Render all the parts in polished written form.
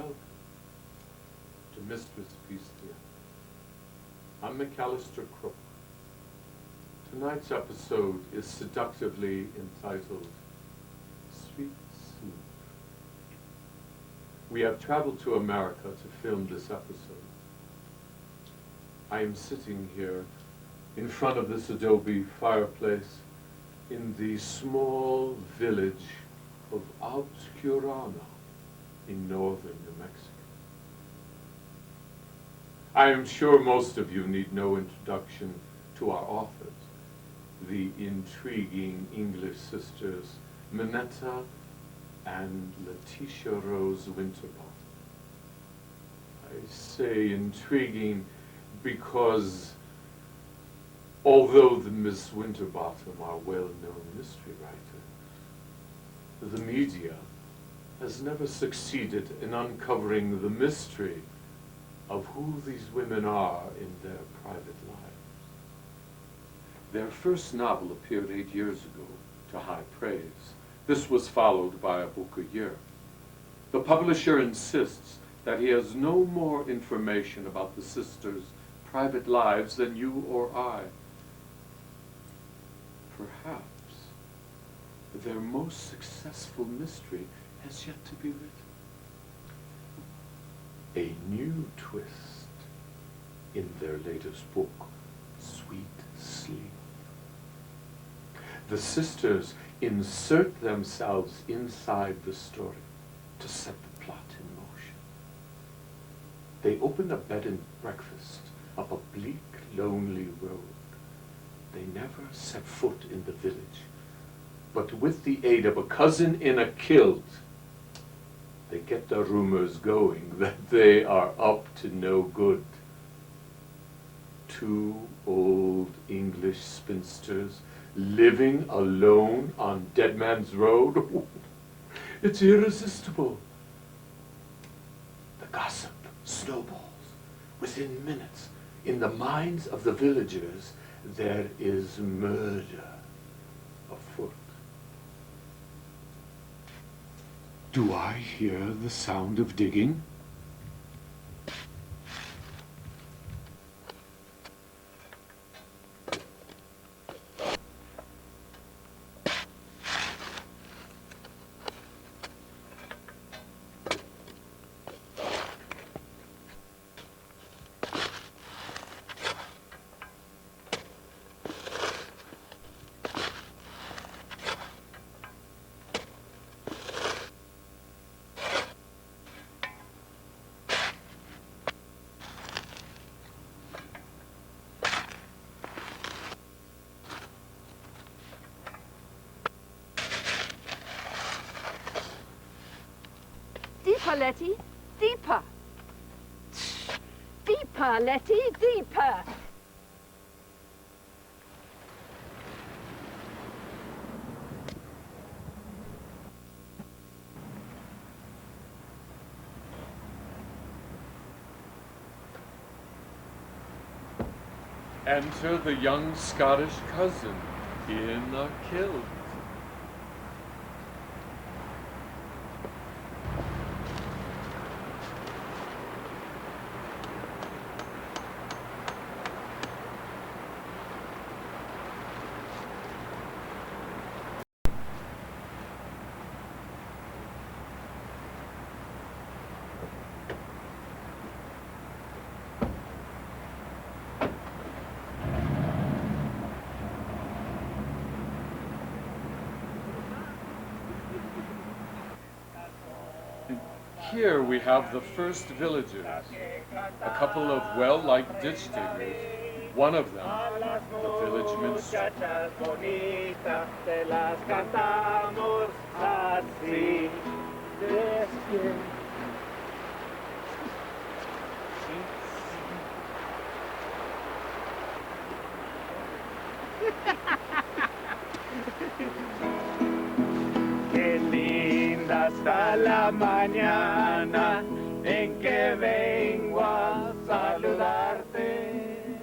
Welcome to Mistress Peace Theatre. I'm McAllister Crook. Tonight's episode is seductively entitled Sweet Sleep. We have traveled to America to film this episode. I am sitting here in front of this adobe fireplace in the small village of Obscurana in northern New Mexico. I am sure most of you need no introduction to our authors, the intriguing English sisters Minetta and Letitia Rose Winterbottom. I say intriguing because although the Miss Winterbottom are well-known mystery writers, the media has never succeeded in uncovering the mystery of who these women are in their private lives. Their first novel appeared 8 years ago to high praise. This was followed by a book a year. The publisher insists that he has no more information about the sisters' private lives than you or I. Perhaps their most successful mystery has yet to be written. A new twist in their latest book, Sweet Sleep. The sisters insert themselves inside the story to set the plot in motion. They open a bed and breakfast up a bleak, lonely road. They never set foot in the village, but with the aid of a cousin in a kilt, they get the rumors going that they are up to no good. Two old English spinsters living alone on Dead Man's Road. It's irresistible. The gossip snowballs. Within minutes, in the minds of the villagers, there is murder afoot. Do I hear the sound of digging? Deeper, Letty, deeper. Deeper, Letty, deeper. Enter the young Scottish cousin in a kilt. Here we have the first villagers, a couple of well-liked ditch diggers, one of them, the village minstrel. Qué linda está la mañana en que vengo a saludarte.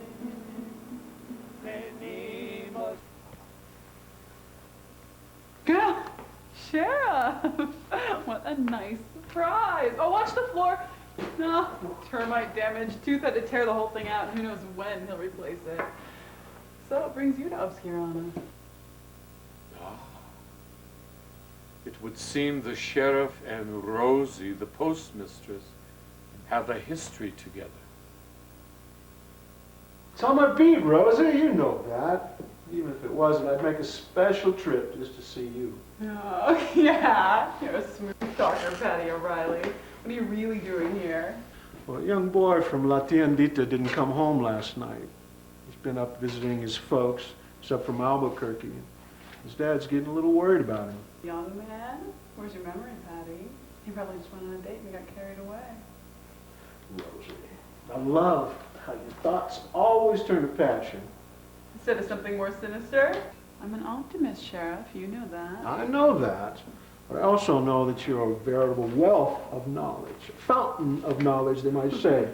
Venimos. Girl, Sheriff, what a nice Surprise! Oh, watch the floor. No, termite damage. Tooth had to tear the whole thing out, and who knows when he'll replace it. So it brings you to Obscurana. Ah. It would seem the sheriff and Rosie, the postmistress, have a history together. It's on my beat, Rosie. You know that. Even if it wasn't, I'd make a special trip just to see you. Oh, yeah. You're a smooth talker, Patty O'Reilly. What are you really doing here? Well, a young boy from La Tiendita didn't come home last night. He's been up visiting his folks. He's up from Albuquerque. His dad's getting a little worried about him. Young man? Where's your memory, Patty? He probably just went on a date and got carried away. Rosie, I love how your thoughts always turn to passion. Instead of something more sinister? I'm an optimist, Sheriff. You know that. I know that. But I also know that you're a veritable wealth of knowledge. A fountain of knowledge, they might say.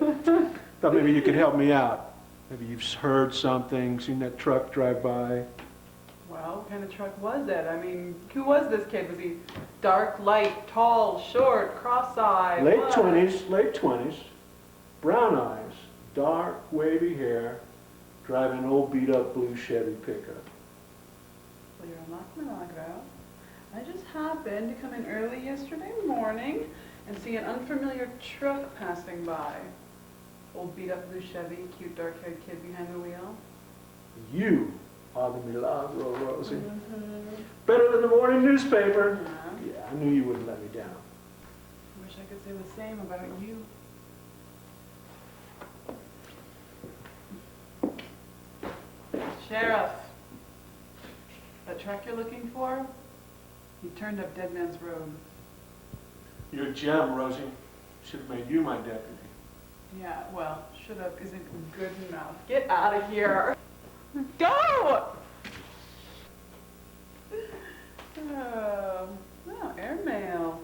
Thought maybe you could help me out. Maybe you've heard something, seen that truck drive by. Well, what kind of truck was it? I mean, who was this kid? Was he dark, light, tall, short, cross-eyed? Late what? 20s. Brown eyes, dark, wavy hair, driving an old beat-up blue Chevy pickup. Well, you're a luck, Milagro. I just happened to come in early yesterday morning and see an unfamiliar truck passing by. Old beat-up blue Chevy, cute dark-haired kid behind the wheel. You are the Milagro, Rosie. Better than the morning newspaper. Yeah, I knew you wouldn't let me down. I wish I could say the same about you. Sheriff, that truck you're looking for, he turned up Dead Man's Road. You're a gem, Rosie. Should have made you my deputy. Yeah, well, should have isn't good enough. Get out of here. Go! Oh, airmail.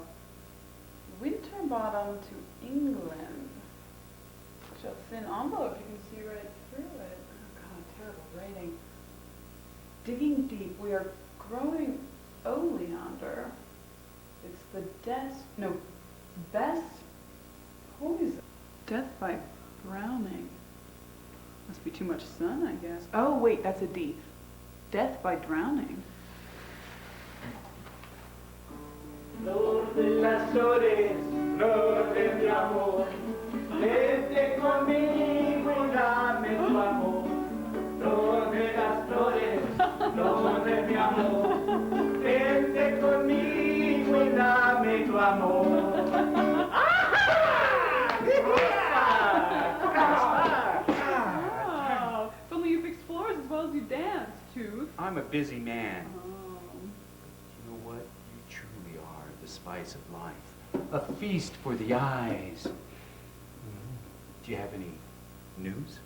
Winterbottom to England. Such a thin envelope, you can see right through it. Oh God, terrible writing. Digging deep, we are growing oleander. It's the best poison. Death by drowning. Must be too much sun, I guess. Oh, wait, that's a D. Death by drowning. Flor de las flores, flor de mi amor, vete conmigo y dame tu amor. Flor de las flores, flor de mi amor, vete conmigo y dame tu amor. Oh, if only you fixed floors as well as you dance, Tooth. I'm a busy man. Oh. You know what? You truly are the spice of life. A feast for the eyes. Do you have any news?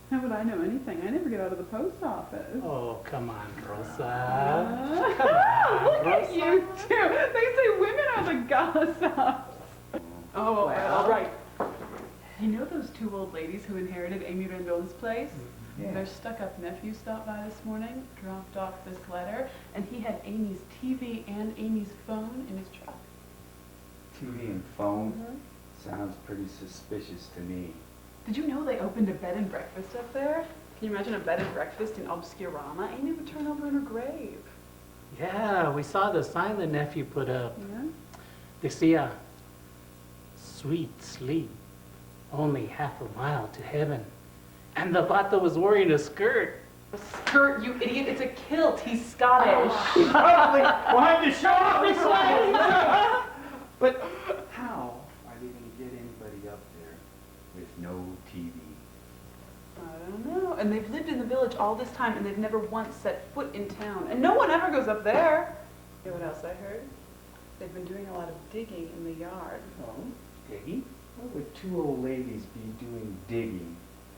How would I know anything? I never get out of the post office. Oh, come on, Rosa. Look at you two. They say women are the gossips. Oh, well, right. You know those two old ladies who inherited Amy Rendon's place? Yeah. Their stuck-up nephew stopped by this morning, dropped off this letter, and he had Amy's TV and Amy's phone in his truck. TV and phone? Sounds pretty suspicious to me. Did you know they opened a bed and breakfast up there? Can you imagine a bed and breakfast in Obscurana? Amy would turn over in her grave. Yeah, we saw the sign the nephew put up. Yeah? Decía, sweet sleep, only half a mile to heaven. And the vato was wearing a skirt. A skirt, you idiot. It's a kilt. He's Scottish. Behind the show! But how are they going to get anybody up there with no TV? I don't know. And they've lived in the village all this time, and they've never once set foot in town. And no one ever goes up there. You know what else I heard? They've been doing a lot of digging in the yard. Oh, digging? What would two old ladies be doing digging,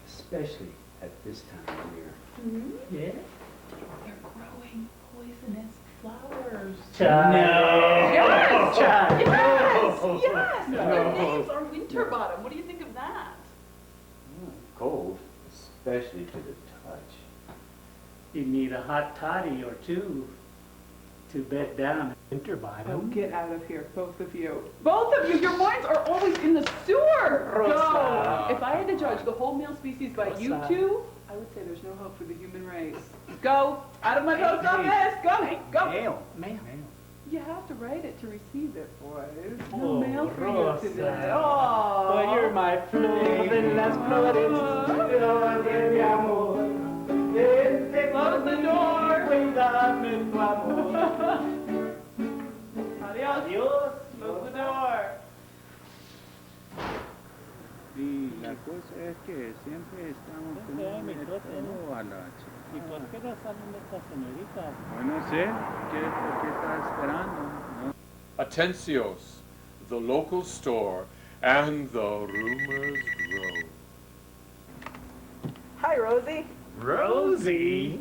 especially at this time of year? Yeah? They're growing poisonous flowers. No. Yes! Child. Yes! Yes! And No. their names are Winterbottom. What do you think of that? Cold, especially to the touch. You need a hot toddy or two. to bed down winter by Oh, them. get out of here, both of you. Both of you! Your minds are always in the sewer! Rosa. Go! If I had to judge the whole male species by you Rosa. two, I would say there's no hope for the human race. Go! Out of my post office! Go! Go! Mail. Mail. You have to write it to receive it, boys. Oh, No mail for Rosa. you today. Oh, Well, you're my flor de las flores. Flor de mi amor, vente Close the door. cuídame tu amor. Adios. Adiós. Close the door. Y la cosa es que siempre estamos con todo a la chica. ¿Y por qué no salen estas señoritas? Bueno, no sé, ¿por qué está esperando? ¿No? Atencios, the local store, and the rumors grow. Hi, Rosie. Rosie?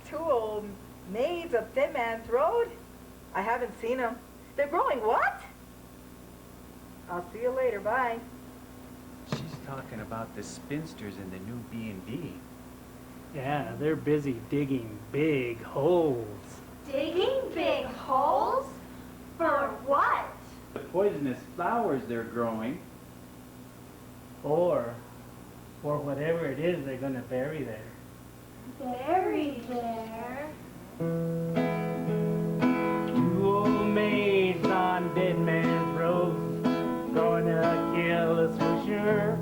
Two old maids of Thin Man's Road? I haven't seen them. They're growing what? I'll see you later. Bye. She's talking about the spinsters in the new B&B. Yeah, they're busy digging big holes. Digging big holes? For what? The poisonous flowers they're growing. Or whatever it is they're gonna bury there. Buried there. Two old maids on Dead Man's Road, gonna kill us for sure.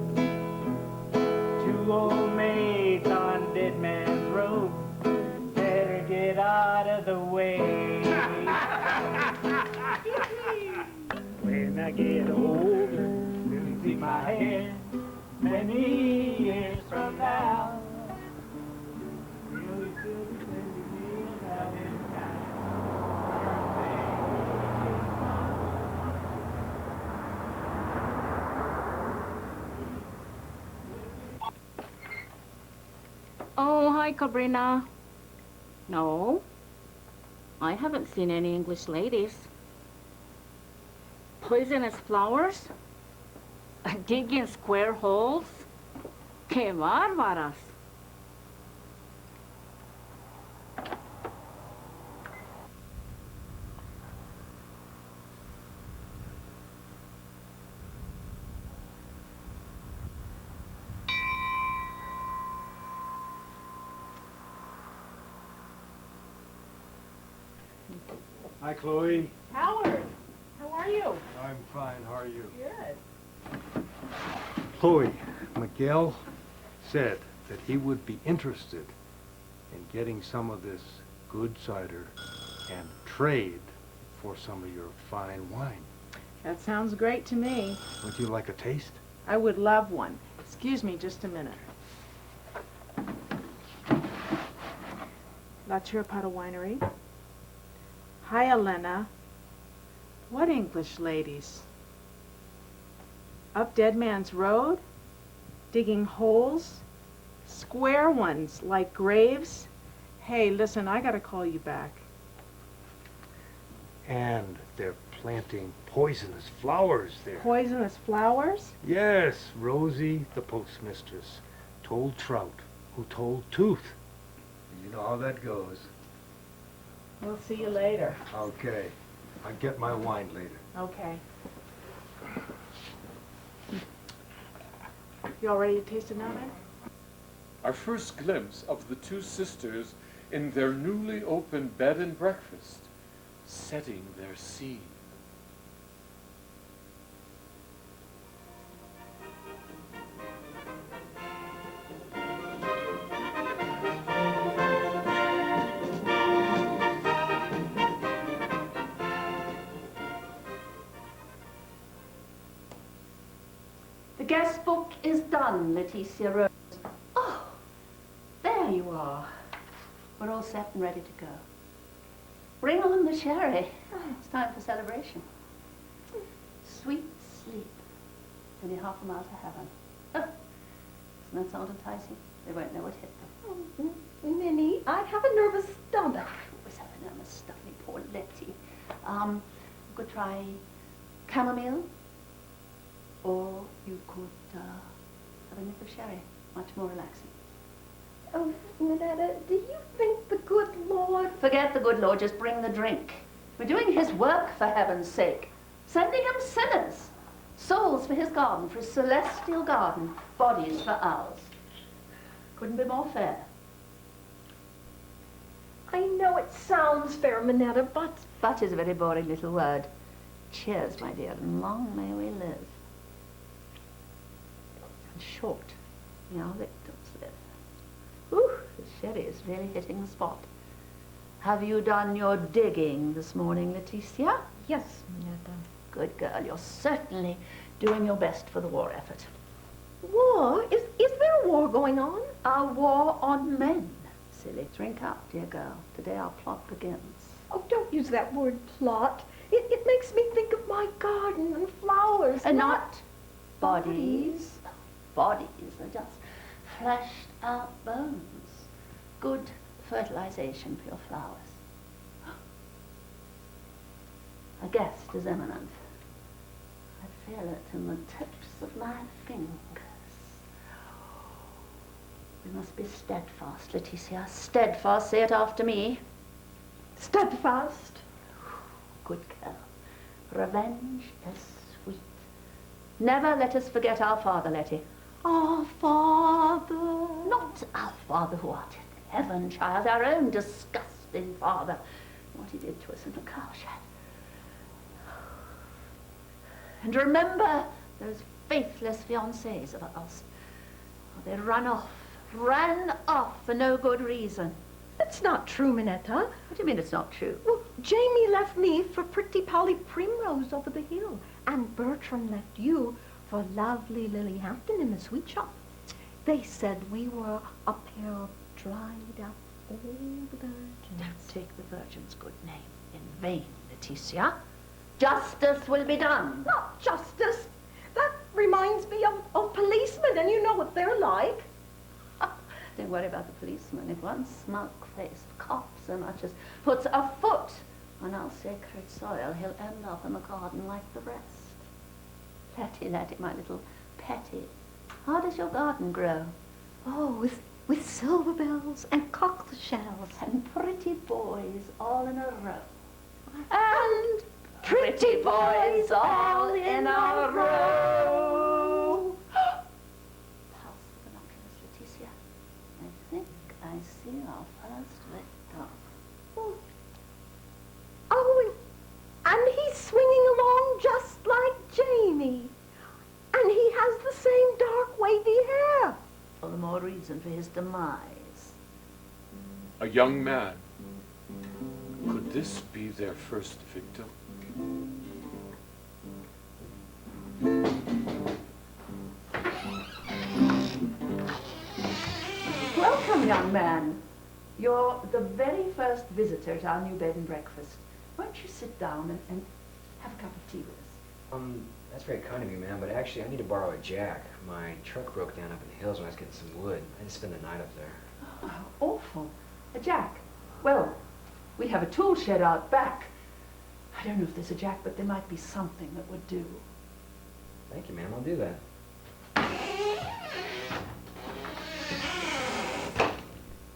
Two old maids on Dead Man's Road, better get out of the way. When I get older, losing my hair, many years from now. Really should be out in Oh, hi, Cabrina. No, I haven't seen any English ladies. Poisonous flowers? Digging square holes? ¡Qué bárbaras! Hi, Chloe. Howard, how are you? I'm fine. How are you? Good. Chloe, Miguel said that he would be interested in getting some of this good cider and trade for some of your fine wine. That sounds great to me. Would you like a taste? I would love one. Excuse me just a minute. La Chirapata Winery. Hi, Elena. What English ladies? Up Dead Man's Road? Digging holes? Square ones, like graves? Hey, listen, I gotta call you back. And they're planting poisonous flowers there. Poisonous flowers? Yes, Rosie, the postmistress, told Trout, who told Tooth. You know how that goes. We'll see you later. Okay. I'll get my wine later. Okay. You all ready to taste it now, then? Our first glimpse of the two sisters in their newly opened bed and breakfast, setting their scene. The guest book is done, Leticia Rose. Oh, there you are. We're all set and ready to go. Bring on the sherry. It's time for celebration. Sweet sleep. Only half a mile to heaven. Doesn't that sound enticing? They won't know what hit them. Minnie, I have a nervous stomach. Always have an nervous stuffy, poor Letty. You could try chamomile, or you could have a nip of sherry. Much more relaxing. Oh, Minetta, do you think the good Lord... Forget the good Lord, just bring the drink. We're doing his work, for heaven's sake. Sending him sinners. Souls for his garden, for his celestial garden. Bodies for ours. Couldn't be more fair. I know it sounds fair, Minetta, but... But is a very boring little word. Cheers, my dear, and long may we live. And short may our victims live. Ooh, the sherry is really hitting the spot. Have you done your digging this morning, Leticia? Yes, Minetta. Good girl, you're certainly doing your best for the war effort. War? Is there a war going on? A war on men. Silly, drink up, dear girl. Today our plot begins. Oh, don't use that word plot. It makes me think of my garden and flowers. And not bodies. Bodies are just fleshed out bones. Good fertilization for your flowers. A guest is imminent. I feel it in the tips of my fingers. We must be steadfast, Leticia. Steadfast, say it after me. Steadfast. Good girl. Revenge is sweet. Never let us forget our Father, Letty. Our Father. Not our Father who art in heaven, child, our own disgusting Father. What he did to us in the cowshed. And remember those faithless fiancés of ours. They ran off for no good reason. That's not true, Minetta. What do you mean it's not true? Well, Jamie left me for pretty Polly Primrose over the hill, and Bertram left you for lovely Lily Hampton in the sweet shop. They said we were a pair of dried up old virgins. Don't take the Virgin's good name in vain, Leticia. Justice will be done. Not justice. That reminds me of policemen, and you know what they're like. Don't worry about the policeman. If one smug-faced cop so much as puts a foot on our sacred soil, he'll end up in the garden like the rest. Letty, my little petty, how does your garden grow? Oh, with silver bells and cockle shells and pretty boys all in a row. And pretty boys all in a row. Pass the binoculars, Leticia. I think I see our first victim. Oh, and he's swinging along just like Jamie. And he has the same dark, wavy hair. All the more reason for his demise. A young man. Could this be their first victim? Welcome, young man. You're the very first visitor at our new bed and breakfast. Won't you sit down and have a cup of tea with us? That's very kind of you, ma'am, but actually I need to borrow a jack. My truck broke down up in the hills when I was getting some wood. I had to spend the night up there. Oh, how awful. A jack. Well, we have a tool shed out back. I don't know if there's a jack, but there might be something that would do. Thank you, ma'am. I'll do that.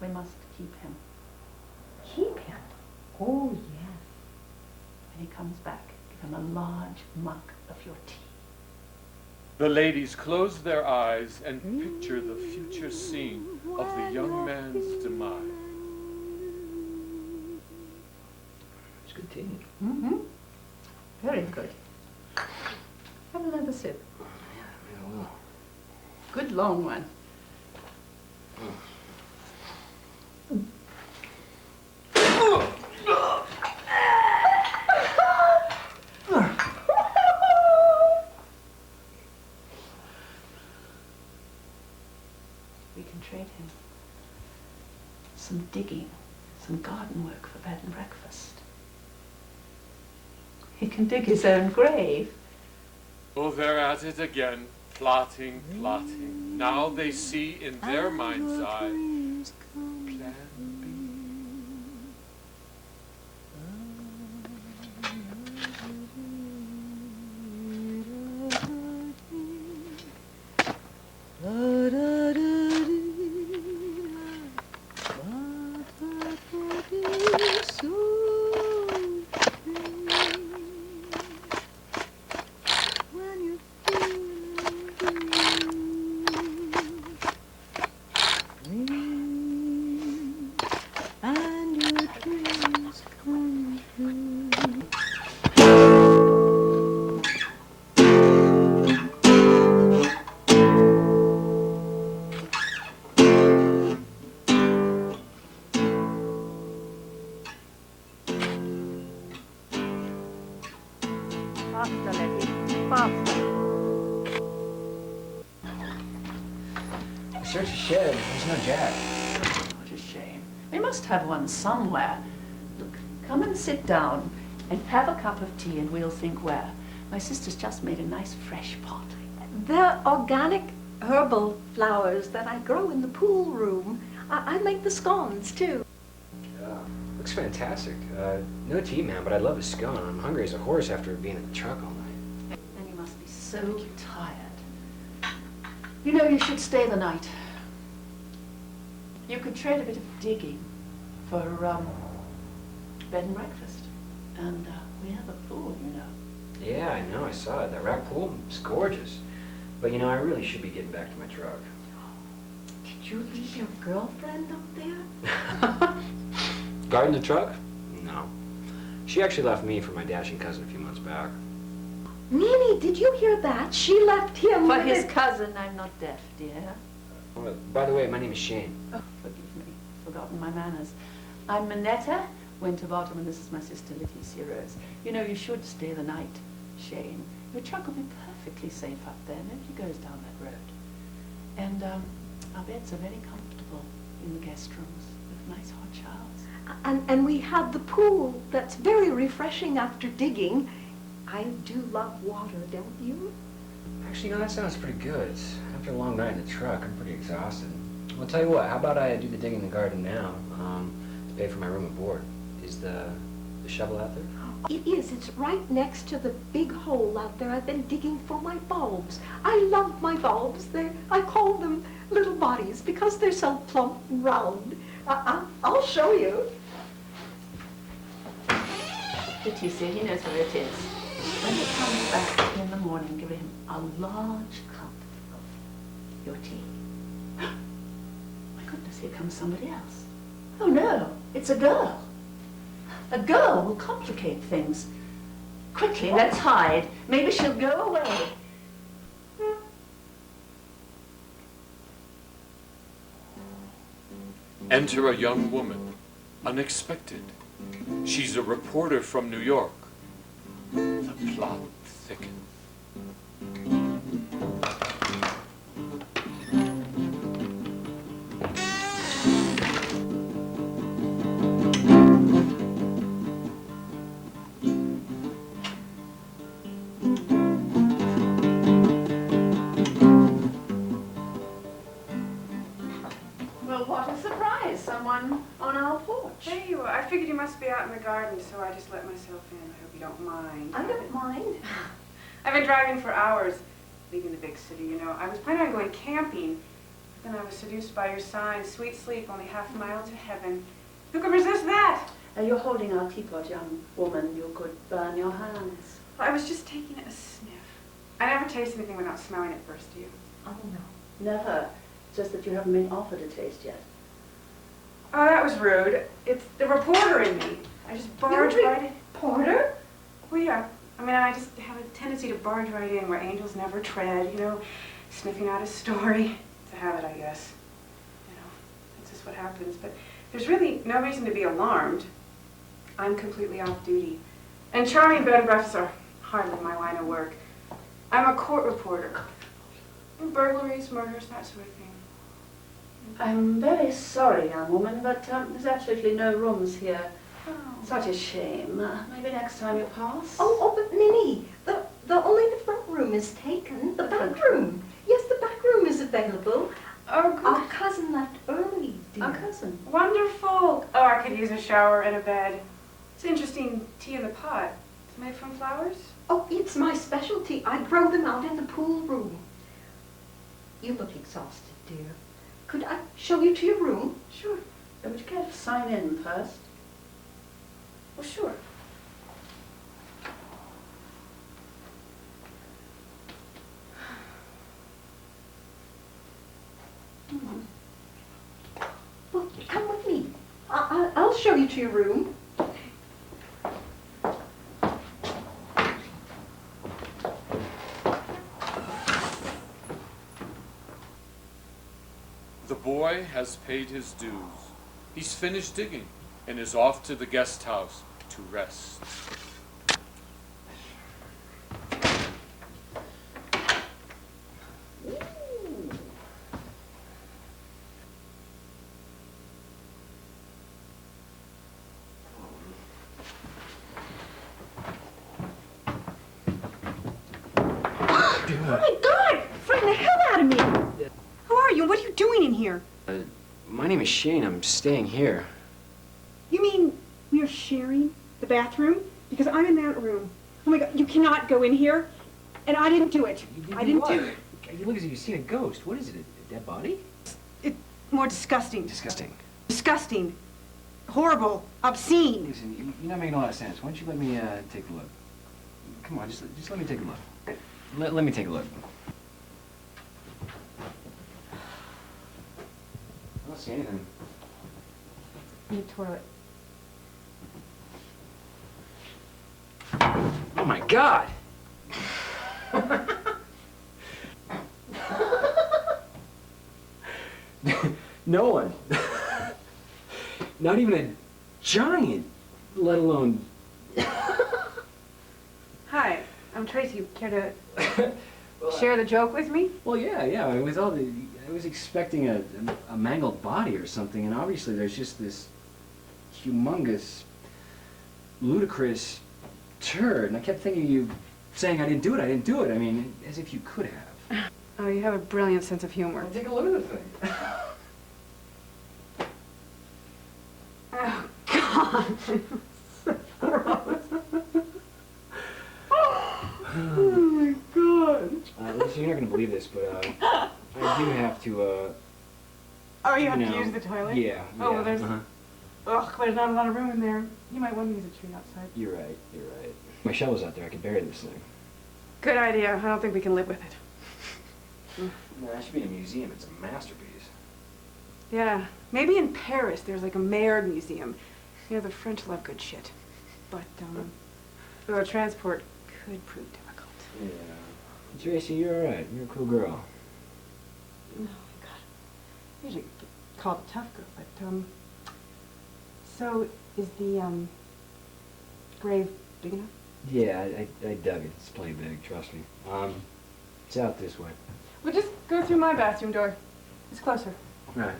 We must keep him. Keep him? Oh, yes. When he comes back, give him a large mug of your tea. The ladies close their eyes and picture the future scene of the young man's demise. It's good tea. Mm-hmm. Very good. Have another sip. Yeah, Good long one. We can trade him some digging, some garden work for bed and breakfast. He can dig his own grave. Oh, they're at it again, plotting, plotting. Now they see in their mind's eye Plan Faster, Letty. Faster. I searched the shed. There's no jack. What a shame. We must have one somewhere. Look, come and sit down and have a cup of tea and we'll think where. My sister's just made a nice fresh pot. They're organic herbal flowers that I grow in the pool room. I make the scones, too. Looks fantastic. No tea, man, but I'd love a scone. I'm hungry as a horse after being in the truck all night. And you must be so tired. You know, you should stay the night. You could trade a bit of digging for bed and breakfast. And we have a pool, you know. Yeah, I know. I saw it. That rack pool is gorgeous. But, you know, I really should be getting back to my truck. Did you leave your girlfriend up there? Guarding the truck? No. She actually left me for my dashing cousin a few months back. Minnie, did you hear that? She left him For his cousin, I'm not deaf, dear. Oh, by the way, my name is Shane. Oh, forgive me. Forgotten my manners. I'm Minetta Winterbottom, and this is my sister, Leticia Rose. You know, you should stay the night, Shane. Your truck will be perfectly safe up there. Nobody goes down that road. And our beds are very comfortable in the guest rooms with nice hot showers. And we have the pool that's very refreshing after digging. I do love water, don't you? Actually, you know, that sounds pretty good. After a long night in the truck, I'm pretty exhausted. I'll tell you what, how about I do the digging in the garden now to pay for my room and board? Is the shovel out there? It is. It's right next to the big hole out there. I've been digging for my bulbs. I love my bulbs. I call them little bodies because they're so plump and round. I'll show you. Leticia, he knows where it is. When he comes back in the morning, give him a large cup of your tea. My goodness, here comes somebody else. Oh no, it's a girl. A girl will complicate things. Quickly, let's hide. Maybe she'll go away. Enter a young woman, unexpected. She's a reporter from New York. The plot thickens. Well, what a surprise. Someone on our porch. There you are. I figured you must be out in the garden, so I just let myself in. I hope you don't mind. I don't mind. I've been driving for hours, leaving the big city, you know. I was planning on going camping, but then I was seduced by your sign, sweet sleep, only half a mile to heaven. Who could resist that? You're holding our teapot, young woman. You could burn your hands. Well, I was just taking a sniff. I never taste anything without smelling it first, do you? Oh, no. Never. Just that you haven't been offered a taste yet. Oh, that was rude. It's the reporter in me. I just barge right in. Porter? Well, yeah. I mean, I just have a tendency to barge right in where angels never tread, you know, sniffing out a story. It's a habit, I guess. You know, that's just what happens. But there's really no reason to be alarmed. I'm completely off duty. And charming bed and breakfasts are hardly my line of work. I'm a court reporter. Burglaries, murders, that sort of thing. I'm very sorry, young woman, but there's absolutely no rooms here. Oh. Such a shame. Maybe next time you pass. Oh, but Minnie, only the front room is taken. The back room. Yes, the back room is available. Oh, good. Our cousin left early, dear. Our cousin. Wonderful. Oh, I could use a shower and a bed. It's interesting tea in the pot. It's made from flowers? Oh, it's my specialty. I grow them out in the pool room. You look exhausted, dear. Could I show you to your room? Sure. Would you care to sign in first? Well, sure. Well, come with me. I'll show you to your room. The boy has paid his dues. He's finished digging and is off to the guest house to rest. Oh my God! Frighten the hell out of me! Who are you? What are you doing in here? My name is Shane. I'm staying here. You mean we're sharing the bathroom? Because I'm in that room. Oh my God, you cannot go in here. And I didn't do it. I didn't do it. You look as if you've seen a ghost. What is it? A dead body? It's more disgusting. Disgusting. Disgusting. Horrible. Obscene. Listen, you're not making a lot of sense. Why don't you let me take a look? Come on, just let me take a look. Let me take a look. I don't see anything. In the toilet. Oh my God! No one. Not even a giant, let alone... Hi, I'm Tracy. Care to share the joke with me? Well, yeah. I mean, with all the... I was expecting a mangled body or something, and obviously there's just this humongous, ludicrous turd, and I kept thinking you saying I didn't do it. I mean, as if you could have. Oh, you have a brilliant sense of humor. Well, take a look at the thing. Oh, God. So gross. Oh, my God. Listen, you're not going to believe this, but I do have to, Oh, you have to use the toilet? Yeah. Oh, well, there's... Ugh, there's not a lot of room in there. You might want to use a tree outside. You're right. My shovel's out there. I could bury this thing. Good idea. I don't think we can live with it. No, that should be in a museum. It's a masterpiece. Yeah. Maybe in Paris there's like a Mayor museum. You know, the French love good shit. But, the transport could prove difficult. Yeah. Tracy, you're all right. You're a cool girl. Oh, my God. I usually get called a tough girl, but, so, is the, grave big enough? Yeah, I dug it. It's plenty big, trust me. It's out this way. Well, just go through my bathroom door. It's closer. All right.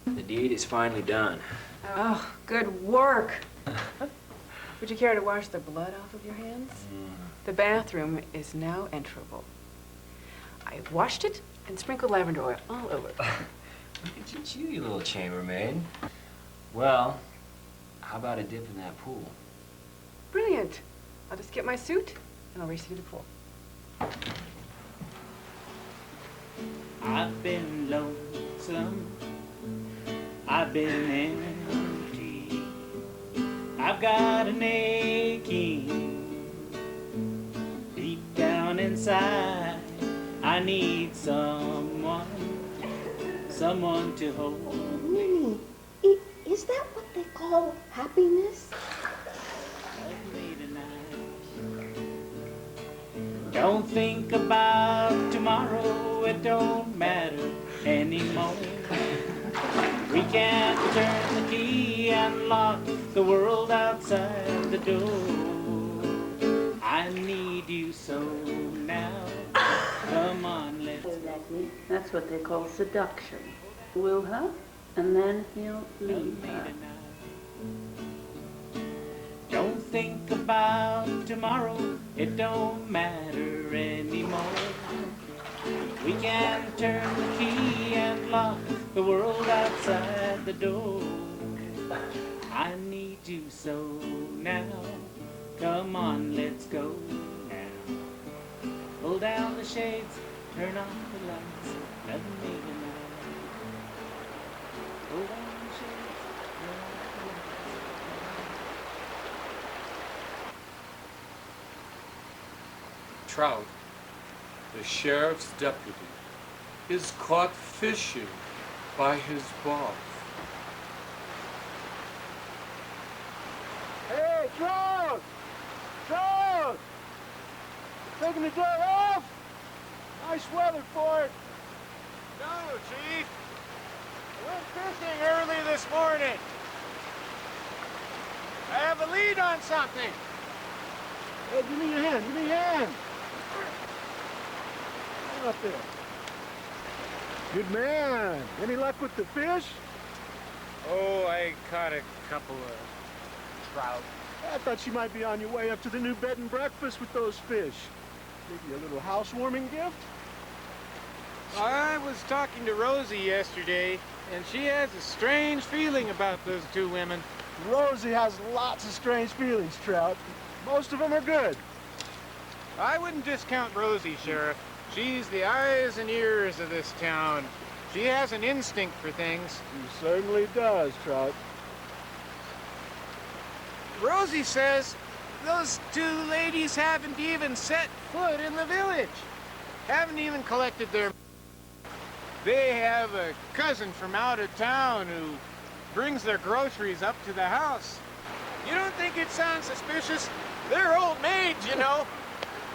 The deed is finally done. Oh, good work. Would you care to wash the blood off of your hands? The bathroom is now enterable. I've washed it and sprinkled lavender oil all over it. Look at you, you little chambermaid. Well, how about a dip in that pool? Brilliant. I'll just get my suit and I'll race you to the pool. I've been lonesome, I've been empty, I've got an aching deep down inside. I need someone to hold. Minnie, is that what they call happiness? Don't think about tomorrow, it don't matter anymore. We can turn the key and lock the world outside the door. I need you so now. Come on, let's go. That's what they call seduction. Will her, and then he'll leave her. Don't think about tomorrow, it don't matter anymore. We can turn the key and lock the world outside the door. I need you so now. Come on, let's go now. Pull down the shades, turn off the lights, let me tonight. Pull down the shades, turn off the lights. Trout, the sheriff's deputy, is caught fishing by his boss. Hey, Trout! Trout! Taking the day off? Nice weather for it. No, Chief. I went fishing early this morning. I have a lead on something. Hey, give me your hand, give me your hand. Come up there. Good man. Any luck with the fish? Oh, I caught a couple of trout. I thought you might be on your way up to the new bed and breakfast with those fish. Maybe a little housewarming gift? I was talking to Rosie yesterday, and she has a strange feeling about those two women. Rosie has lots of strange feelings, Trout. Most of them are good. I wouldn't discount Rosie, Sheriff. She's the eyes and ears of this town. She has an instinct for things. She certainly does, Trout. Rosie says those two ladies haven't even set foot in the village. Haven't even collected their... They have a cousin from out of town who brings their groceries up to the house. You don't think it sounds suspicious? They're old maids, you know.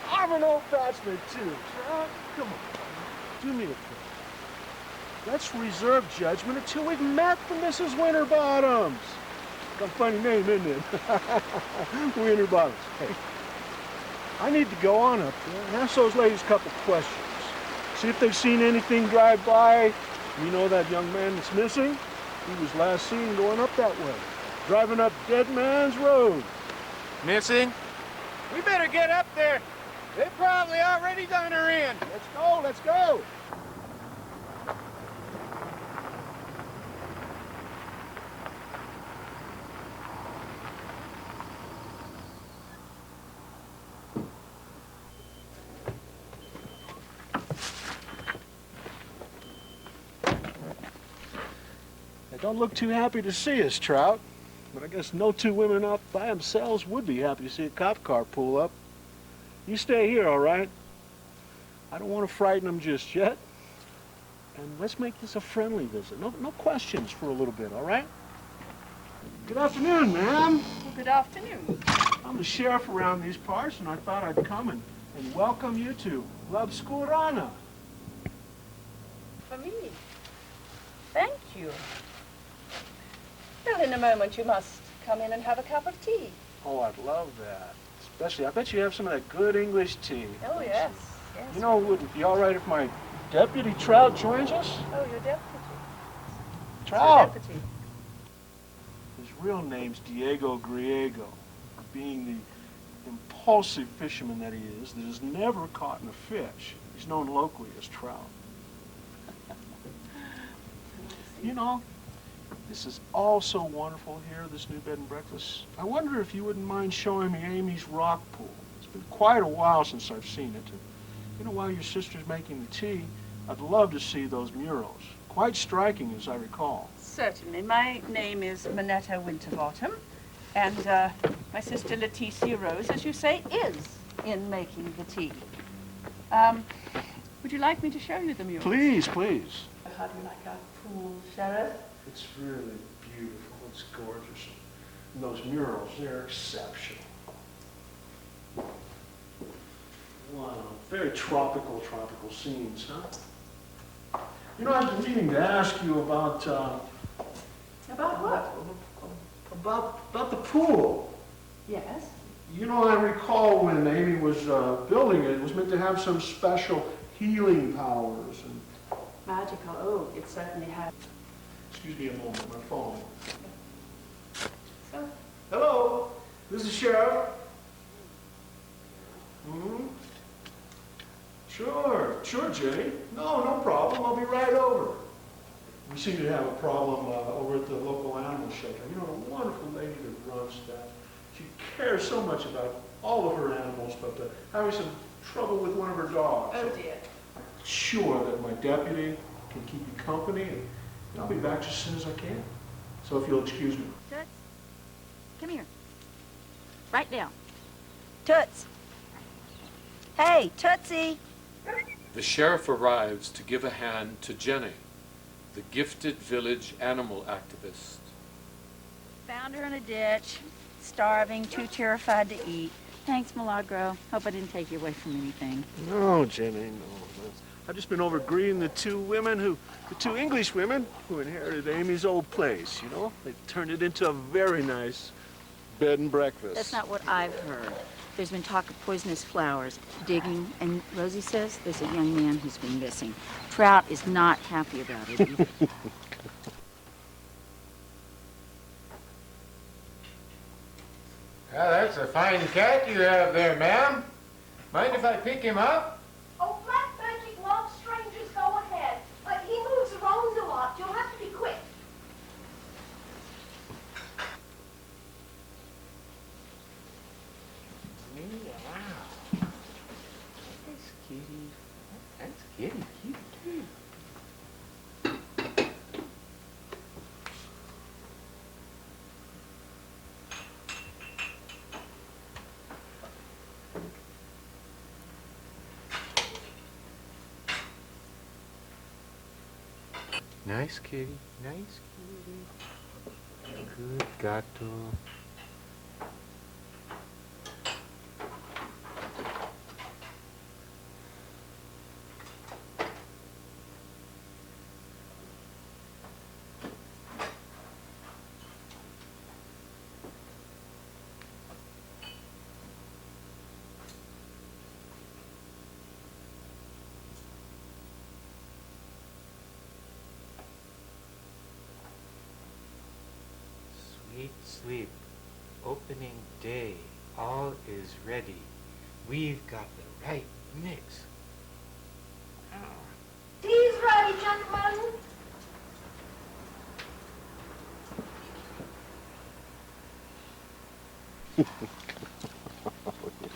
I'm an old bachelor, too. Trout, come on. Do me a favor. Let's reserve judgment until we've met the Mrs. Winterbottoms. Got a funny name, isn't it? Winterbottoms. Hey, I need to go on up there and ask those ladies a couple questions. See if they've seen anything drive by. You know that young man that's missing? He was last seen going up that way, driving up Dead Man's Road. Missing? We better get up there. They probably already done her in. Let's go, let's go. Don't look too happy to see us, Trout. But I guess no two women out by themselves would be happy to see a cop car pull up. You stay here, all right? I don't want to frighten them just yet. And let's make this a friendly visit. No questions for a little bit, all right? Good afternoon, ma'am. Well, good afternoon. I'm the sheriff around these parts, and I thought I'd come and welcome you to La Obscurana. For me? Thank you. Well, in a moment you must come in and have a cup of tea. Oh, I'd love that. Especially, I bet you have some of that good English tea. Oh, yes. Yes. You know, would it be all right if my deputy Trout joins us? Oh, your deputy. Trout. Your deputy. His real name's Diego Griego, being the impulsive fisherman that he is, that has never caught a fish. He's known locally as Trout. You know, this is all so wonderful here, this new bed and breakfast. I wonder if you wouldn't mind showing me Amy's rock pool. It's been quite a while since I've seen it. And, you know, while your sister's making the tea, I'd love to see those murals. Quite striking, as I recall. Certainly. My name is Minetta Winterbottom, and my sister Leticia Rose, as you say, is in making the tea. Would you like me to show you the murals? Please, please. How do you like our pool, Sheriff? It's really beautiful. It's gorgeous. And those murals, they're exceptional. Wow, very tropical scenes, huh? You know, I've been meaning to ask you about... About what? About the pool. Yes? You know, I recall when Amy was building it, it was meant to have some special healing powers. And Magical. Oh, it certainly has. excuse me a moment, my phone. So? Hello, this is Sheriff. Mm-hmm. Sure, Jay. No problem. I'll be right over. We seem to have a problem over at the local animal shelter. You know, a wonderful lady that runs that. She cares so much about all of her animals, but having some trouble with one of her dogs. Oh, dear. Sure that my deputy can keep you company, and I'll be back as soon as I can. So if you'll excuse me. Toots, come here. Right now. Toots. Hey, Tootsie. The sheriff arrives to give a hand to Jenny, the gifted village animal activist. Found her in a ditch, starving, too terrified to eat. Thanks, Milagro. Hope I didn't take you away from anything. No, Jenny, no. I've just been over greeting the two English women who inherited Amy's old place, you know? They turned it into a very nice bed and breakfast. That's not what I've heard. There's been talk of poisonous flowers, digging, and Rosie says there's a young man who's been missing. Trout is not happy about it either. Well, that's a fine cat you have there, ma'am. Mind if I pick him up? Oh, Black Magic loves strangers. Go ahead. But he moves around a lot. You'll have to be quick. Wow. That's Kitty. That's Kitty cute, too. Nice kitty, nice kitty. Good gato. Sweet sleep, opening day, all is ready. We've got the right mix. Tea's ready, gentlemen.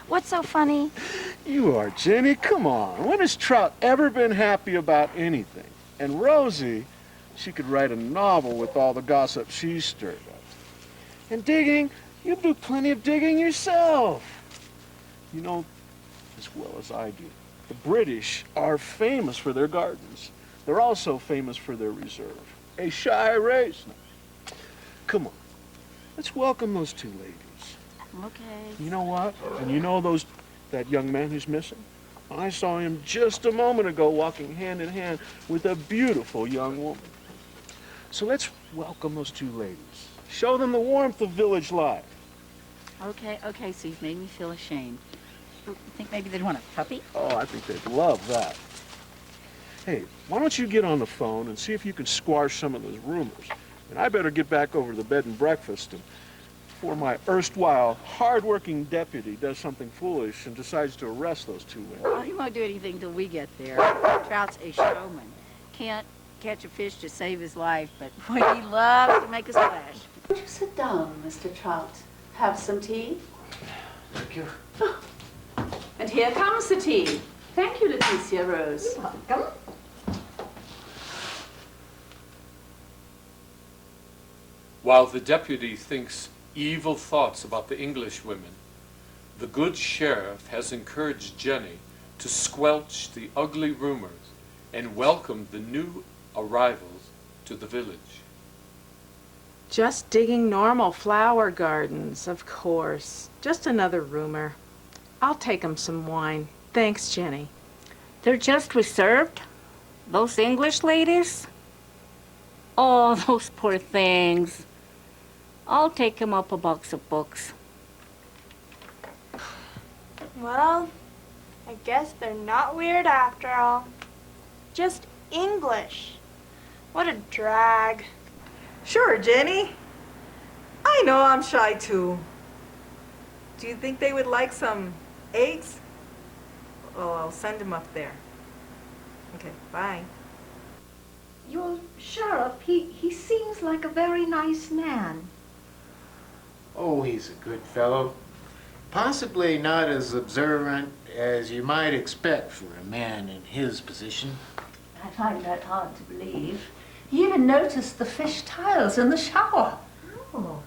What's so funny? You are, Jenny. Come on. When has Trout ever been happy about anything? And Rosie, she could write a novel with all the gossip she's stirred up. And digging, you do plenty of digging yourself. You know as well as I do, the British are famous for their gardens. They're also famous for their reserve. A shy race. Come on. Let's welcome those two ladies. Okay. You know what? And you know that young man who's missing? I saw him just a moment ago walking hand in hand with a beautiful young woman. So let's welcome those two ladies. Show them the warmth of village life. Okay, so you've made me feel ashamed. You think maybe they'd want a puppy? Oh, I think they'd love that. Hey, why don't you get on the phone and see if you can squash some of those rumors? And I better get back over to the bed and breakfast before my erstwhile hard-working deputy does something foolish and decides to arrest those two women. Well, he won't do anything till we get there. Trout's a showman. Can't catch a fish to save his life, but boy, he loves to make a splash. Would you sit down, Mr. Trout? Have some tea? Thank you. And here comes the tea. Thank you, Leticia Rose. Welcome. While the deputy thinks evil thoughts about the English women, the good sheriff has encouraged Jenny to squelch the ugly rumors and welcome the new arrivals to the village. Just digging normal flower gardens, of course. Just another rumor. I'll take 'em some wine. Thanks, Jenny. They're just reserved? Those English ladies? Oh, those poor things. I'll take him up a box of books. Well, I guess they're not weird after all. Just English. What a drag. Sure, Jenny. I know I'm shy too. Do you think they would like some eggs? Oh, I'll send them up there. Okay, bye. Your sheriff, he seems like a very nice man. Oh, he's a good fellow. Possibly not as observant as you might expect for a man in his position. I find that hard to believe. He even noticed the fish tiles in the shower. Oh.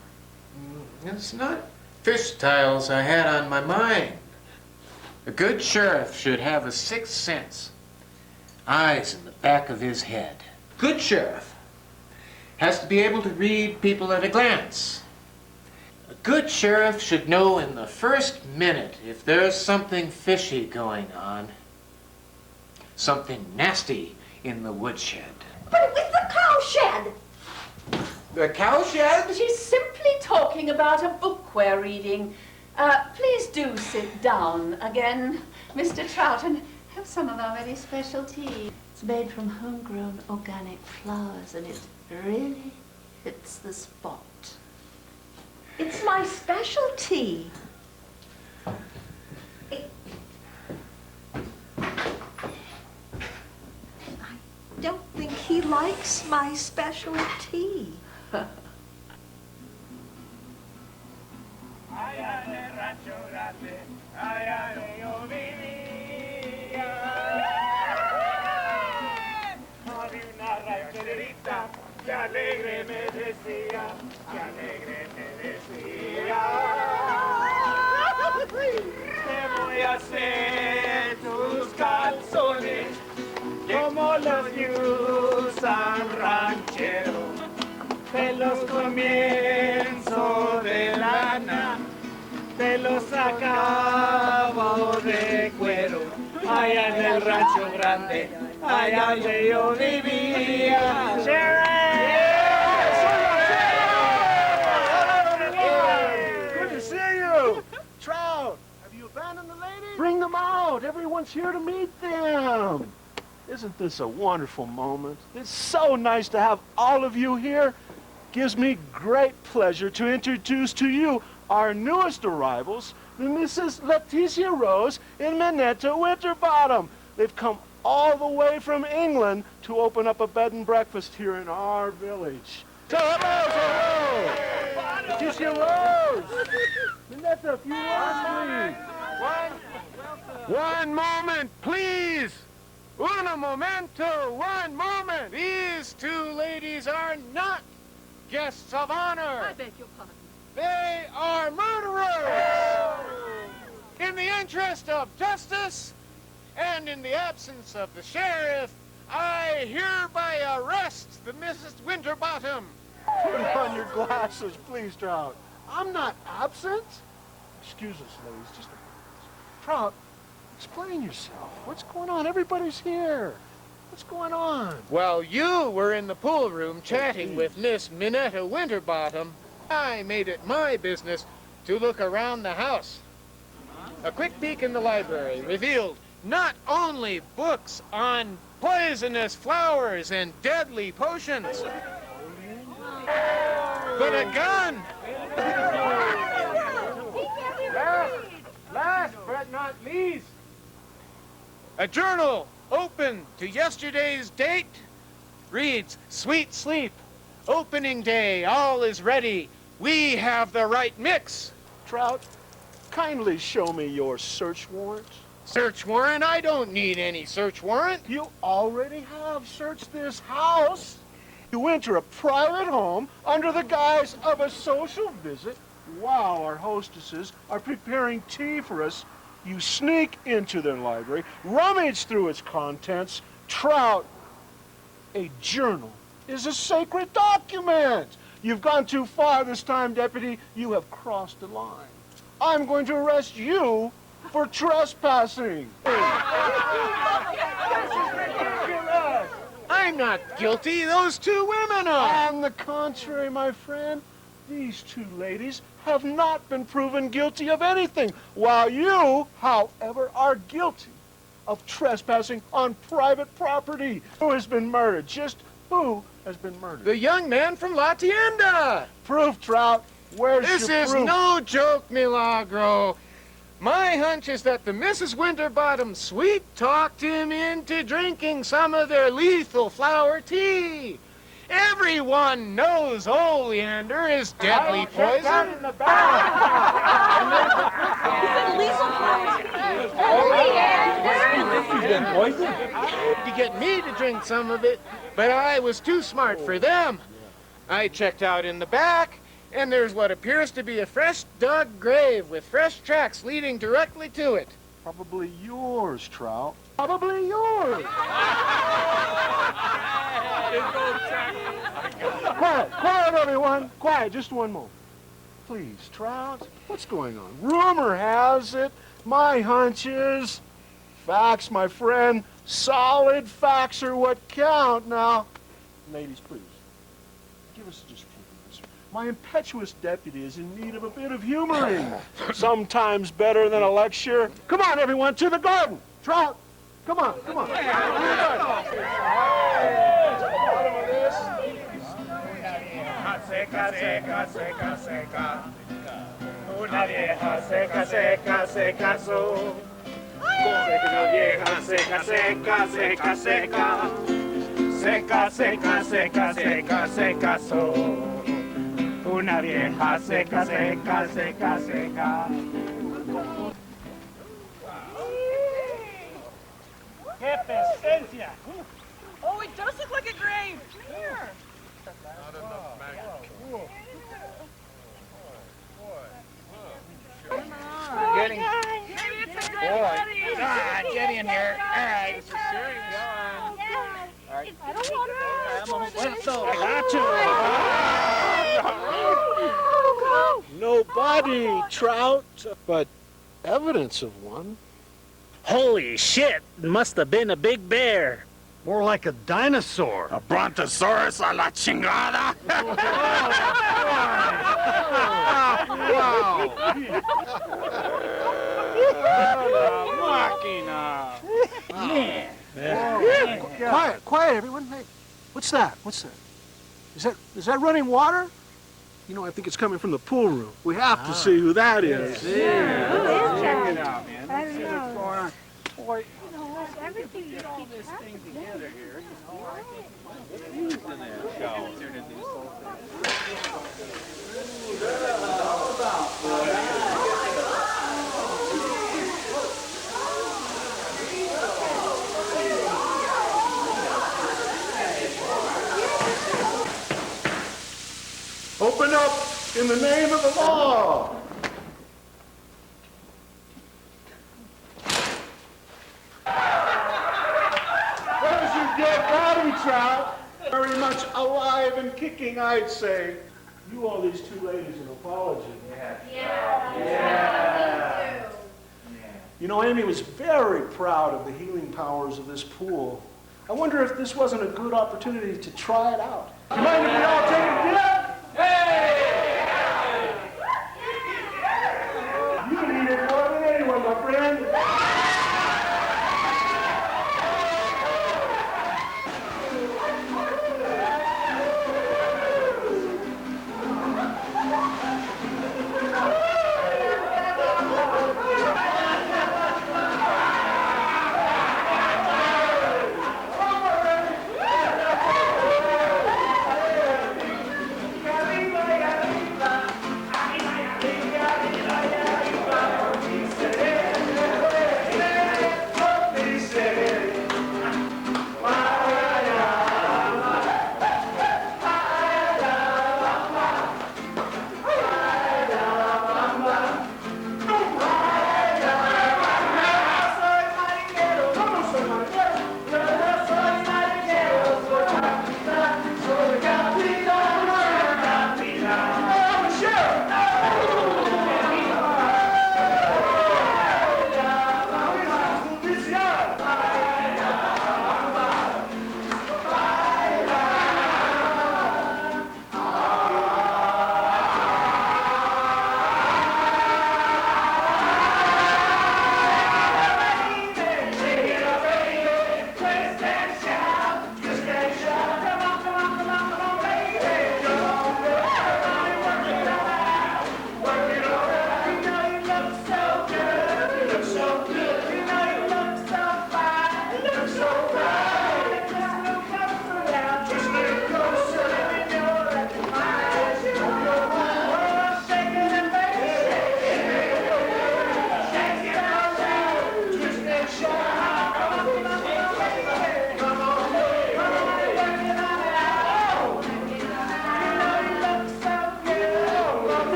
It's not fish tiles I had on my mind. A good sheriff should have a sixth sense. Eyes in the back of his head. Good sheriff has to be able to read people at a glance. A good sheriff should know in the first minute if there's something fishy going on. Something nasty in the woodshed. But with the cowshed! The cowshed? She's simply talking about a book we're reading. Please do sit down again, Mr. Trout, and have some of our very special tea. It's made from homegrown organic flowers, and it really hits the spot. It's my specialty. I don't think he likes my specialty. Que alegre me decía, que alegre me decía. Te voy a hacer tus calzones como los que usan ranchero. Te los comienzo de lana, te los acabo de cuero. Allá en el rancho grande, allá donde yo vivía. Good to see you. Trout, have you abandoned the ladies? Bring them out. Everyone's here to meet them. Isn't this a wonderful moment? It's so nice to have all of you here. Gives me great pleasure to introduce to you our newest arrivals, Mrs. Leticia Rose and Minetta Winterbottom. They've come all the way from England to open up a bed and breakfast here in our village. So hello. Leticia Rose. Minetta, a few words, please. One moment, please. Uno momento, one moment. These two ladies are not guests of honor. I beg your pardon. They are murderers. In the interest of justice and in the absence of the sheriff, I hereby arrest the Mrs. Winterbottom. Put on your glasses, please, Trout. I'm not absent. Excuse us, ladies, just a minute. Trout, explain yourself. What's going on? Everybody's here. What's going on? While you were in the pool room chatting with Miss Minetta Winterbottom, I made it my business to look around the house. A quick peek in the library revealed not only books on poisonous flowers and deadly potions, but a gun. Last but not least, A journal open to yesterday's date reads, "Sweet sleep, opening day, all is ready. We have the right mix." Trout, kindly show me your search warrant. Search warrant? I don't need any search warrant. You already have searched this house. You enter a private home under the guise of a social visit while our hostesses are preparing tea for us. You sneak into their library, rummage through its contents. Trout, a journal is a sacred document. You've gone too far this time, Deputy. You have crossed the line. I'm going to arrest you for trespassing. I'm not guilty. Those two women are. On the contrary, my friend, these two ladies have not been proven guilty of anything, while you, however, are guilty of trespassing on private property. Who has been murdered? Just who has been murdered? The young man from La Tienda. Proof, Trout. Where's This your is proof? no joke, Milagro. My hunch is that the Mrs. Winterbottom sweet-talked him into drinking some of their lethal flower tea. Everyone knows oleander is deadly poison. in the back. To get me to drink some of it, but I was too smart for them. I checked out in the back, and there's what appears to be a fresh dug grave with fresh tracks leading directly to it. Probably yours, Trout. Probably yours. Quiet, quiet, everyone. Quiet, just one moment. Please, Trout, what's going on? Rumor has it, my hunch is, facts, my friend, solid facts are what count. Now, ladies, please, give us just a few minutes. My impetuous deputy is in need of a bit of humoring. Sometimes better than a lecture. Come on, everyone, to the garden. Trout, come on, come on. Seca, seca, seca, seca. Una vieja seca, seca, se casó. Una vieja seca, seca, seca, seca. Seca, seca, seca, seca, se casó. Una vieja seca, seca, seca, seca. ¡Qué presencia! Oh, it does look like a grave. Here. Not enough magic. Getting. Maybe it's a dead Boy. body. Get in here. All right. This is serious. All right. I don't want to. I got you. No body, Trout, but evidence of one. Holy shit! Must have been a big bear. More like a dinosaur. A brontosaurus a la chingada. Wow. Quiet, quiet, everyone. Hey, what's that? What's that? Is that running water? You know, I think it's coming from the pool room. We have to see who that is. Who is that? Check it out, man. I don't know. Boy, Everything get all this thing together here, you know, I think in that show. Open up in the name of the law. There's your dead body, Trout. Very much alive and kicking, I'd say. You owe these two ladies an apology. Yeah. You know, Amy was very proud of the healing powers of this pool. I wonder if this wasn't a good opportunity to try it out. You mind if we all take a dip? Hey! You need it more than anyone, my friend.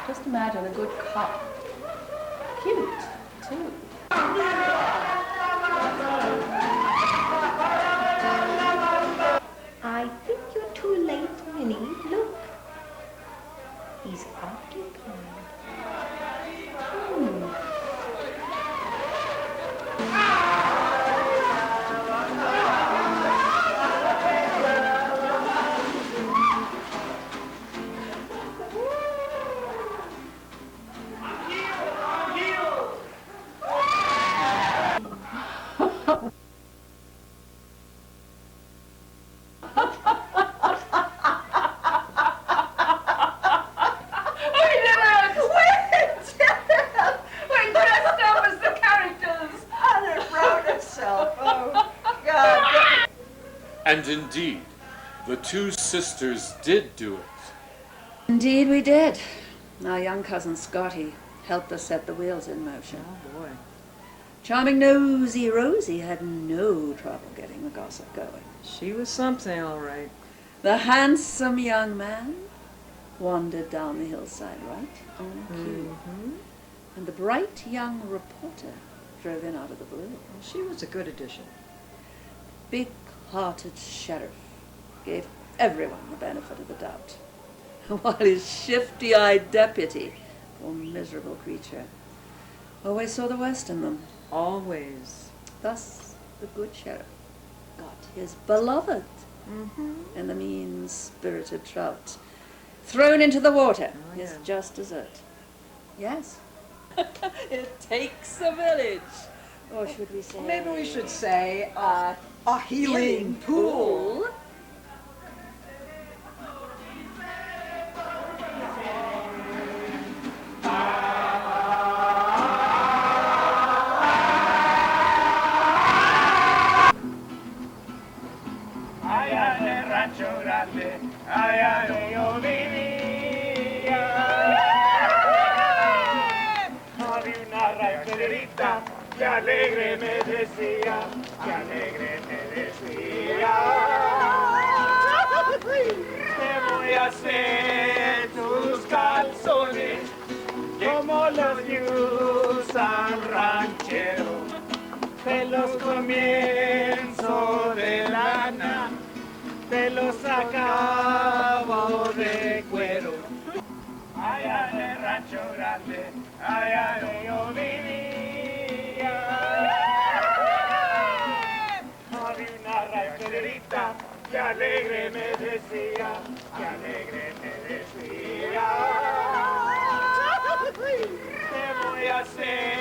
Just imagine a good cop. Cute, too. I think you He's occupied. And indeed, the two sisters did do it. Indeed we did. Our young cousin Scotty helped us set the wheels in motion. Oh, boy. Charming Nosy Rosie had no trouble getting the gossip going. She was something, all right. The handsome young man wandered down the hillside right on cue. And the bright young reporter drove in out of the blue. Well, she was a good addition. Big-hearted sheriff gave everyone the benefit of the doubt, while his shifty-eyed deputy, poor miserable creature, always saw the worst in them. Always. Thus, the good sheriff got his beloved and the mean-spirited trout thrown into the water, his just dessert. Yes, it takes a village. Or should we say... Maybe we should say a healing pool. Allá en el rancho grande, allá donde yo vivía, había una rancherita que alegre me decía, que alegre me decía, te voy a hacer tus calzones como los que usan ranchero, te los comienzo de lana, te los acabo de cuero. Allá en el rancho grande, allá donde yo vivía, había una rancherita que alegre me decía, que alegre me decía, te voy a hacer